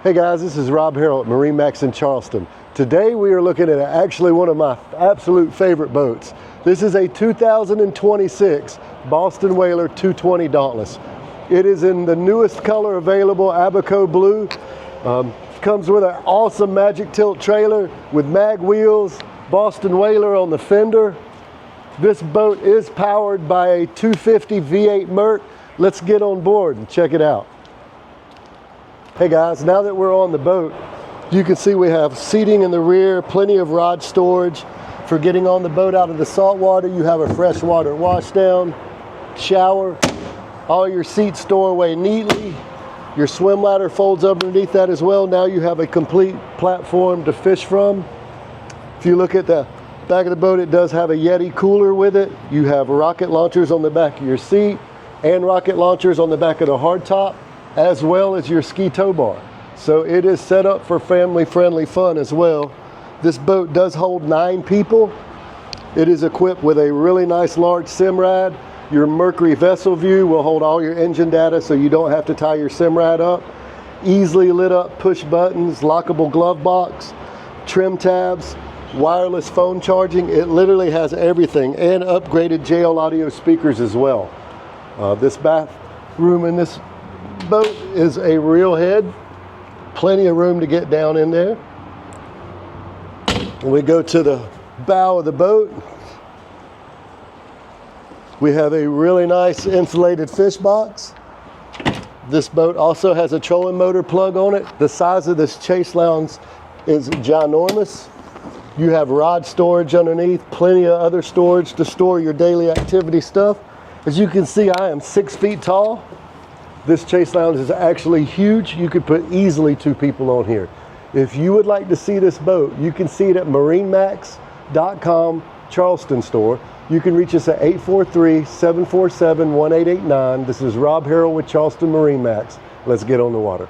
Hey guys, this is Rob Harrell at MarineMax in Charleston. Today we are looking at actually one of my absolute favorite boats. This is a 2026 Boston Whaler 220 Dauntless. It is in the newest color available, Abaco Blue. Comes with an awesome Magic Tilt trailer with mag wheels, Boston Whaler on the fender. This boat is powered by a 250 V8 Merc. Let's get on board and check it out. Hey guys, now that we're on the boat, you can see we have seating in the rear, plenty of rod storage. For getting on the boat out of the salt water, you have a freshwater washdown, shower, all your seats store away neatly. Your swim ladder folds underneath that as well. Now you have a complete platform to fish from. If you look at the back of the boat, it does have a Yeti cooler with it. You have rocket launchers on the back of your seat and rocket launchers on the back of the hardtop, as well as your ski tow bar. So it is set up for family-friendly fun as well. This boat does hold 9 people. It is equipped with a really nice large Simrad. Your Mercury vessel view will hold all your engine data so you don't have to tie your Simrad up. Easily lit up push buttons, lockable glove box, trim tabs, wireless phone charging. It literally has everything, and upgraded JL audio speakers as well. This bathroom in this boat is a real head, plenty of room to get down in there. We go to the bow of the boat. We have a really nice insulated fish box. This boat also has a trolling motor plug on it. The size of this chase lounge is ginormous. You have rod storage underneath, plenty of other storage to store your daily activity stuff. As you can see, I am 6 feet tall. This chase lounge is actually huge. You could put easily 2 people on here. If you would like to see this boat, you can see it at MarineMax.com Charleston store. You can reach us at 843-747-1889. This is Rob Harrell with Charleston MarineMax. Let's get on the water.